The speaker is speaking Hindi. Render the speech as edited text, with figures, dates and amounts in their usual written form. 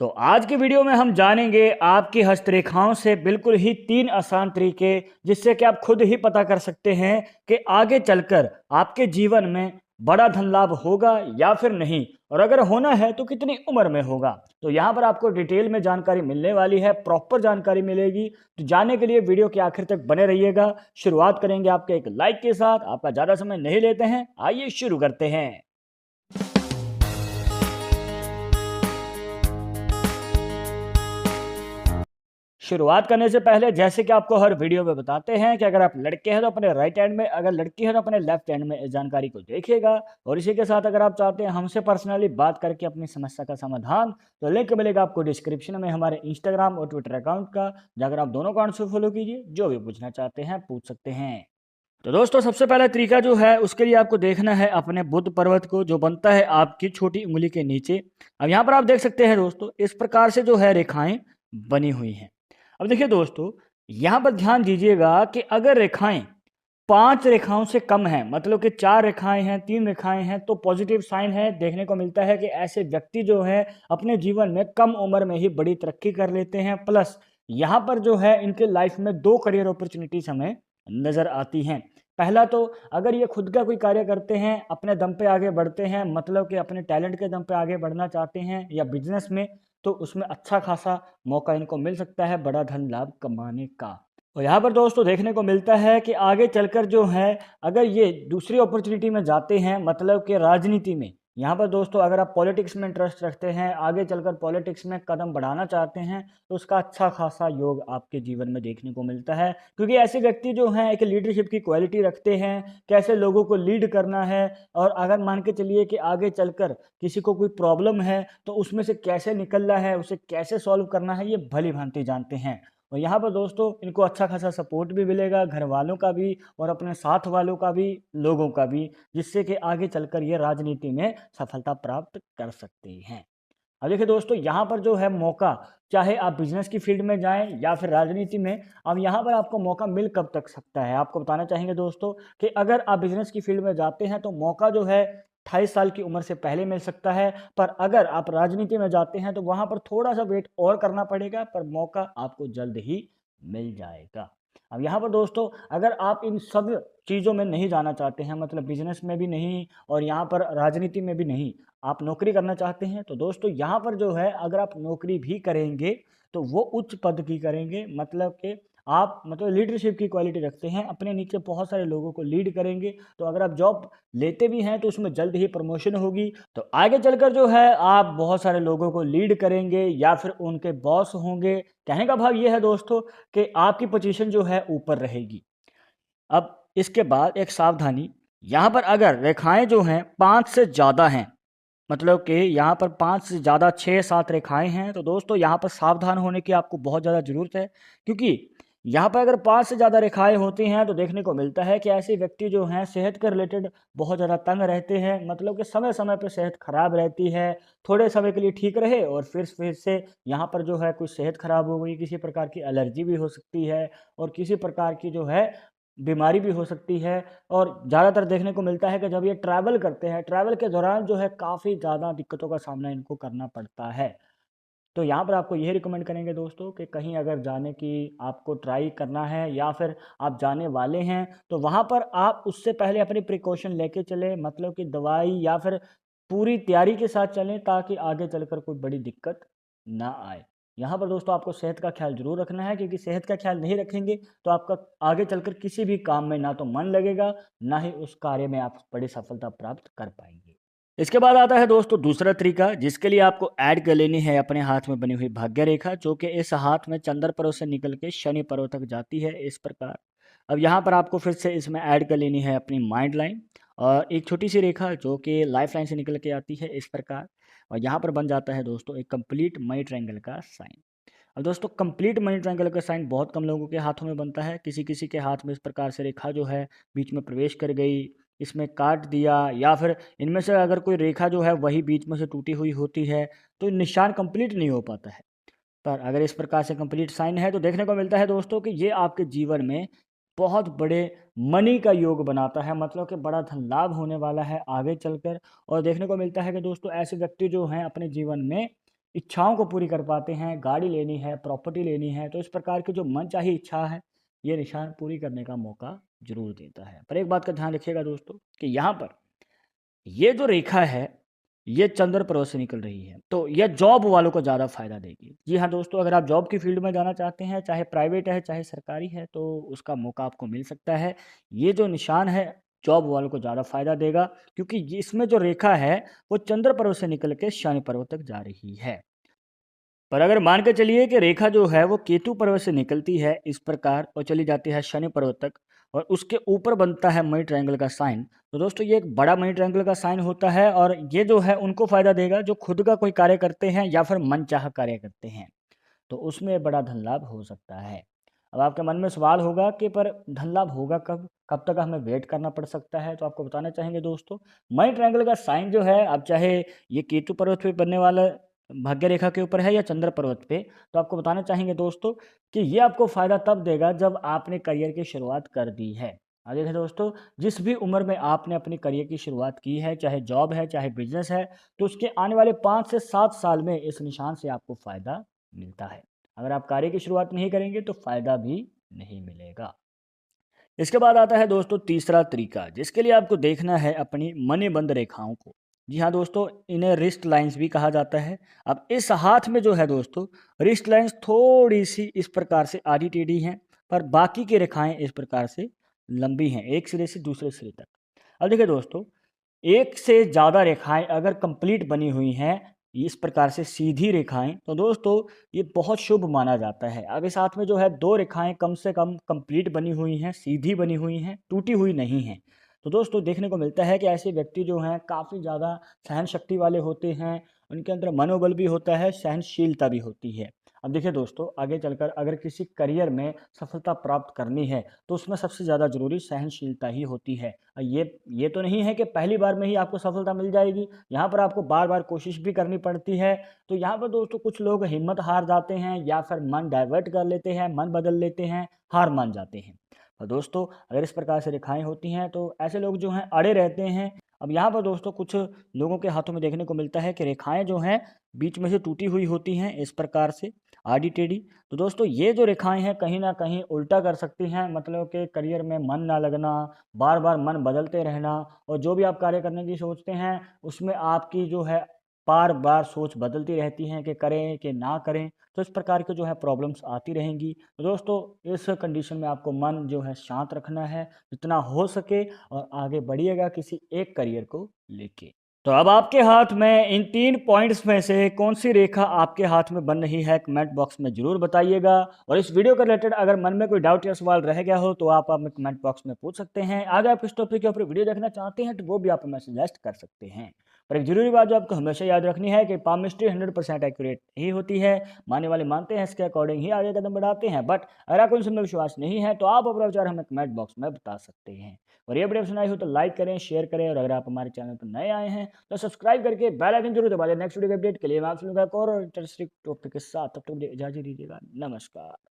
तो आज की वीडियो में हम जानेंगे आपकी हस्तरेखाओं से बिल्कुल ही 3 आसान तरीके जिससे कि आप खुद ही पता कर सकते हैं कि आगे चलकर आपके जीवन में बड़ा धन लाभ होगा या फिर नहीं, और अगर होना है तो कितनी उम्र में होगा। तो यहाँ पर आपको डिटेल में जानकारी मिलने वाली है, प्रॉपर जानकारी मिलेगी। तो जानने के लिए वीडियो के आखिर तक बने रहिएगा। शुरुआत करेंगे आपके एक लाइक के साथ। आपका ज़्यादा समय नहीं लेते हैं, आइए शुरू करते हैं। शुरुआत करने से पहले जैसे कि आपको हर वीडियो में बताते हैं कि अगर आप लड़के हैं तो अपने राइट हैंड में, अगर लड़की है तो अपने लेफ्ट हैंड में इस जानकारी को देखिएगा। और इसी के साथ अगर आप चाहते हैं हमसे पर्सनली बात करके अपनी समस्या का समाधान, तो लिंक मिलेगा आपको डिस्क्रिप्शन में हमारे इंस्टाग्राम और ट्विटर अकाउंट का, जाकर आप दोनों अकाउंट से फॉलो कीजिए। जो भी पूछना चाहते हैं पूछ सकते हैं। तो दोस्तों सबसे पहला तरीका जो है उसके लिए आपको देखना है अपने बुद्ध पर्वत को, जो बनता है आपकी छोटी उंगली के नीचे। अब यहाँ पर आप देख सकते हैं दोस्तों, इस प्रकार से जो है रेखाएं बनी हुई हैं। अब देखिए दोस्तों, यहाँ पर ध्यान दीजिएगा कि अगर रेखाएं 5 रेखाओं से कम है, मतलब कि 4 रेखाएं हैं, 3 रेखाएं हैं, तो पॉजिटिव साइन है। देखने को मिलता है कि ऐसे व्यक्ति जो है अपने जीवन में कम उम्र में ही बड़ी तरक्की कर लेते हैं। प्लस यहाँ पर जो है इनके लाइफ में 2 करियर अपॉर्चुनिटीज हमें नजर आती हैं। पहला तो अगर ये खुद का कोई कार्य करते हैं, अपने दम पे आगे बढ़ते हैं, मतलब कि अपने टैलेंट के दम पे आगे बढ़ना चाहते हैं, या बिजनेस में, तो उसमें अच्छा खासा मौका इनको मिल सकता है बड़ा धन लाभ कमाने का। और यहाँ पर दोस्तों देखने को मिलता है कि आगे चलकर जो है अगर ये दूसरी अपॉर्चुनिटी में जाते हैं, मतलब कि राजनीति में, यहाँ पर दोस्तों अगर आप पॉलिटिक्स में इंटरेस्ट रखते हैं, आगे चलकर पॉलिटिक्स में कदम बढ़ाना चाहते हैं, तो उसका अच्छा खासा योग आपके जीवन में देखने को मिलता है। क्योंकि ऐसे व्यक्ति जो हैं एक लीडरशिप की क्वालिटी रखते हैं, कैसे लोगों को लीड करना है, और अगर मान के चलिए कि आगे चलकर किसी को कोई प्रॉब्लम है तो उसमें से कैसे निकलना है, उसे कैसे सॉल्व करना है, ये भली भांति जानते हैं। और यहाँ पर दोस्तों इनको अच्छा खासा सपोर्ट भी मिलेगा, घर वालों का भी और अपने साथ वालों का भी, लोगों का भी, जिससे कि आगे चलकर ये राजनीति में सफलता प्राप्त कर सकते हैं। अब देखिए दोस्तों, यहाँ पर जो है मौका, चाहे आप बिजनेस की फील्ड में जाएं या फिर राजनीति में, अब यहाँ पर आपको मौका मिल कब तक सकता है, आपको बताना चाहेंगे दोस्तों कि अगर आप बिजनेस की फील्ड में जाते हैं तो मौका जो है 28 साल की उम्र से पहले मिल सकता है। पर अगर आप राजनीति में जाते हैं तो वहाँ पर थोड़ा सा वेट और करना पड़ेगा, पर मौका आपको जल्द ही मिल जाएगा। अब यहाँ पर दोस्तों अगर आप इन सब चीज़ों में नहीं जाना चाहते हैं, मतलब बिजनेस में भी नहीं और यहाँ पर राजनीति में भी नहीं, आप नौकरी करना चाहते हैं, तो दोस्तों यहाँ पर जो है अगर आप नौकरी भी करेंगे तो वो उच्च पद की करेंगे, मतलब कि आप मतलब लीडरशिप की क्वालिटी रखते हैं, अपने नीचे बहुत सारे लोगों को लीड करेंगे। तो अगर आप जॉब लेते भी हैं तो उसमें जल्द ही प्रमोशन होगी, तो आगे चलकर जो है आप बहुत सारे लोगों को लीड करेंगे या फिर उनके बॉस होंगे। कहने का भाव ये है दोस्तों कि आपकी पोजीशन जो है ऊपर रहेगी। अब इसके बाद एक सावधानी, यहाँ पर अगर रेखाएं जो हैं 5 से ज़्यादा हैं, मतलब कि यहाँ पर 5 से ज़्यादा 6-7 रेखाएं हैं, तो दोस्तों यहाँ पर सावधान होने की आपको बहुत ज़्यादा ज़रूरत है। क्योंकि यहाँ पर अगर 5 से ज़्यादा रेखाएं होती हैं तो देखने को मिलता है कि ऐसे व्यक्ति जो हैं सेहत के रिलेटेड बहुत ज़्यादा तंग रहते हैं, मतलब कि समय समय पर सेहत खराब रहती है। थोड़े समय के लिए ठीक रहे और फिर से यहाँ पर जो है कुछ सेहत खराब हो गई, किसी प्रकार की एलर्जी भी हो सकती है और किसी प्रकार की जो है बीमारी भी हो सकती है। और ज़्यादातर देखने को मिलता है कि जब ये ट्रैवल करते हैं, ट्रैवल के दौरान जो है काफ़ी ज़्यादा दिक्कतों का सामना इनको करना पड़ता है। तो यहाँ पर आपको यही रिकमेंड करेंगे दोस्तों कि कहीं अगर जाने की आपको ट्राई करना है या फिर आप जाने वाले हैं, तो वहाँ पर आप उससे पहले अपनी प्रिकॉशन लेके चलें, मतलब कि दवाई या फिर पूरी तैयारी के साथ चलें, ताकि आगे चलकर कोई बड़ी दिक्कत ना आए। यहाँ पर दोस्तों आपको सेहत का ख्याल ज़रूर रखना है, क्योंकि सेहत का ख्याल नहीं रखेंगे तो आपका आगे चलकर किसी भी काम में ना तो मन लगेगा, ना ही उस कार्य में आप बड़ी सफलता प्राप्त कर पाएंगे। इसके बाद आता है दोस्तों दूसरा तरीका, जिसके लिए आपको ऐड कर लेनी है अपने हाथ में बनी हुई भाग्य रेखा, जो कि इस हाथ में चंद्र पर्व से निकल के शनि पर्व तक जाती है इस प्रकार। अब यहाँ पर आपको फिर से इसमें ऐड कर लेनी है अपनी माइंड लाइन और एक छोटी सी रेखा जो कि लाइफ लाइन से निकल के आती है इस प्रकार। और यहाँ पर बन जाता है दोस्तों एक कंप्लीट मनी ट्रायंगल का साइन। अब दोस्तों कंप्लीट मनी ट्रायंगल का साइन बहुत कम लोगों के हाथों में बनता है, किसी किसी के हाथ में इस प्रकार से रेखा जो है बीच में प्रवेश कर गई, इसमें काट दिया, या फिर इनमें से अगर कोई रेखा जो है वही बीच में से टूटी हुई होती है, तो निशान कंप्लीट नहीं हो पाता है। पर अगर इस प्रकार से कंप्लीट साइन है तो देखने को मिलता है दोस्तों कि ये आपके जीवन में बहुत बड़े मनी का योग बनाता है, मतलब कि बड़ा धन लाभ होने वाला है आगे चलकर। और देखने को मिलता है कि दोस्तों ऐसे व्यक्ति जो हैं अपने जीवन में इच्छाओं को पूरी कर पाते हैं, गाड़ी लेनी है, प्रॉपर्टी लेनी है, तो इस प्रकार की जो मनचाही इच्छा है, ये निशान पूरी करने का मौका ज़रूर देता है। पर एक बात का ध्यान रखिएगा दोस्तों कि यहाँ पर ये जो रेखा है, ये चंद्र पर्वत से निकल रही है, तो यह जॉब वालों को ज़्यादा फ़ायदा देगी। जी हाँ दोस्तों, अगर आप जॉब की फील्ड में जाना चाहते हैं, चाहे प्राइवेट है, चाहे सरकारी है, तो उसका मौका आपको मिल सकता है। ये जो निशान है, जॉब वालों को ज़्यादा फ़ायदा देगा, क्योंकि इसमें जो रेखा है, वो चंद्र पर्वत से निकल के शनि पर्वत तक जा रही है। पर अगर मान के चलिए कि रेखा जो है वो केतु पर्वत से निकलती है इस प्रकार और चली जाती है शनि पर्वत तक, और उसके ऊपर बनता है मनी ट्रायंगल का साइन, तो दोस्तों ये एक बड़ा मनी ट्रायंगल का साइन होता है, और ये जो है उनको फायदा देगा जो खुद का कोई कार्य करते हैं या फिर मनचाहा कार्य करते हैं, तो उसमें बड़ा धन लाभ हो सकता है। अब आपके मन में सवाल होगा कि पर धन लाभ होगा कब, कब तक हमें वेट करना पड़ सकता है, तो आपको बताना चाहेंगे दोस्तों, मनी ट्रायंगल का साइन जो है, अब चाहे ये केतु पर्वत पे बनने वाला भाग्य रेखा के ऊपर है या चंद्र पर्वत पे, तो आपको बताना चाहेंगे दोस्तों कि ये आपको फ़ायदा तब देगा जब आपने करियर की शुरुआत कर दी है। अब देखिए दोस्तों, जिस भी उम्र में आपने अपनी करियर की शुरुआत की है, चाहे जॉब है, चाहे बिज़नेस है, तो उसके आने वाले 5 से 7 साल में इस निशान से आपको फ़ायदा मिलता है। अगर आप कार्य की शुरुआत नहीं करेंगे तो फ़ायदा भी नहीं मिलेगा। इसके बाद आता है दोस्तों तीसरा तरीका, जिसके लिए आपको देखना है अपनी मणिबंध रेखाओं को। जी हाँ दोस्तों, इन्हें रिस्ट लाइंस भी कहा जाता है। अब इस हाथ में जो है दोस्तों, रिस्ट लाइंस थोड़ी सी इस प्रकार से आड़ी टेढ़ी हैं, पर बाकी की रेखाएं इस प्रकार से लंबी हैं, एक सिरे से दूसरे सिरे तक। अब देखिए दोस्तों, एक से ज़्यादा रेखाएं अगर कंप्लीट बनी हुई हैं, इस प्रकार से सीधी रेखाएं, तो दोस्तों ये बहुत शुभ माना जाता है। अब इस हाथ में जो है 2 रेखाएं कम से कम कंप्लीट बनी हुई हैं, सीधी बनी हुई हैं, टूटी हुई नहीं हैं। तो दोस्तों देखने को मिलता है कि ऐसे व्यक्ति जो हैं काफ़ी ज़्यादा सहन शक्ति वाले होते हैं, उनके अंदर मनोबल भी होता है, सहनशीलता भी होती है। अब देखिए दोस्तों, आगे चलकर अगर किसी करियर में सफलता प्राप्त करनी है, तो उसमें सबसे ज़्यादा ज़रूरी सहनशीलता ही होती है। ये तो नहीं है कि पहली बार में ही आपको सफलता मिल जाएगी, यहाँ पर आपको बार-बार कोशिश भी करनी पड़ती है। तो यहाँ पर दोस्तों कुछ लोग हिम्मत हार जाते हैं या फिर मन डाइवर्ट कर लेते हैं, मन बदल लेते हैं, हार मान जाते हैं। और दोस्तों अगर इस प्रकार से रेखाएँ होती हैं तो ऐसे लोग जो हैं अड़े रहते हैं। अब यहाँ पर दोस्तों कुछ लोगों के हाथों में देखने को मिलता है कि रेखाएँ जो हैं बीच में से टूटी हुई होती हैं इस प्रकार से, आड़ी-टेढ़ी। तो दोस्तों ये जो रेखाएँ हैं कहीं न कहीं उल्टा कर सकती हैं, मतलब कि करियर में मन ना लगना, बार-बार मन बदलते रहना, और जो भी आप कार्य करने की सोचते हैं, उसमें आपकी जो है बार-बार सोच बदलती रहती है कि करें कि ना करें। तो इस प्रकार की जो है प्रॉब्लम्स आती रहेंगी। तो दोस्तों इस कंडीशन में आपको मन जो है शांत रखना है, जितना हो सके, और आगे बढ़िएगा किसी एक करियर को लेके। तो अब आपके हाथ में इन 3 पॉइंट्स में से कौन-सी रेखा आपके हाथ में बन रही है, कमेंट बॉक्स में ज़रूर बताइएगा। और इस वीडियो के रिलेटेड अगर मन में कोई डाउट या सवाल रह गया हो, तो आप हमें कमेंट बॉक्स में पूछ सकते हैं। आगे आप किस टॉपिक के ऊपर वीडियो देखना चाहते हैं, तो वो भी आप हमें सजेस्ट कर सकते हैं। पर एक ज़रूरी बात जो आपको हमेशा याद रखनी है कि पामिस्ट्री 100% एक्यूरेट ही होती है। मानने वाले मानते हैं, इसके अकॉर्डिंग ही आगे कदम बढ़ाते हैं। बट अगर आपको इन सब में विश्वास नहीं है, तो आप अपना विचार हमें कमेंट बॉक्स में बता सकते हैं। और ये वीडियो पसंद आई हो तो लाइक करें, शेयर करें, और अगर आप हमारे चैनल पर नए आए हैं तो सब्सक्राइब करके बेल आइकन जरूर दबा दें। नेक्स्ट वीडियो के अपडेट के लिए मैं आपसे मिलूंगा एक और इंटरेस्टिंग टॉपिक के साथ। तब तक मुझे इजाजत दीजिएगा। नमस्कार।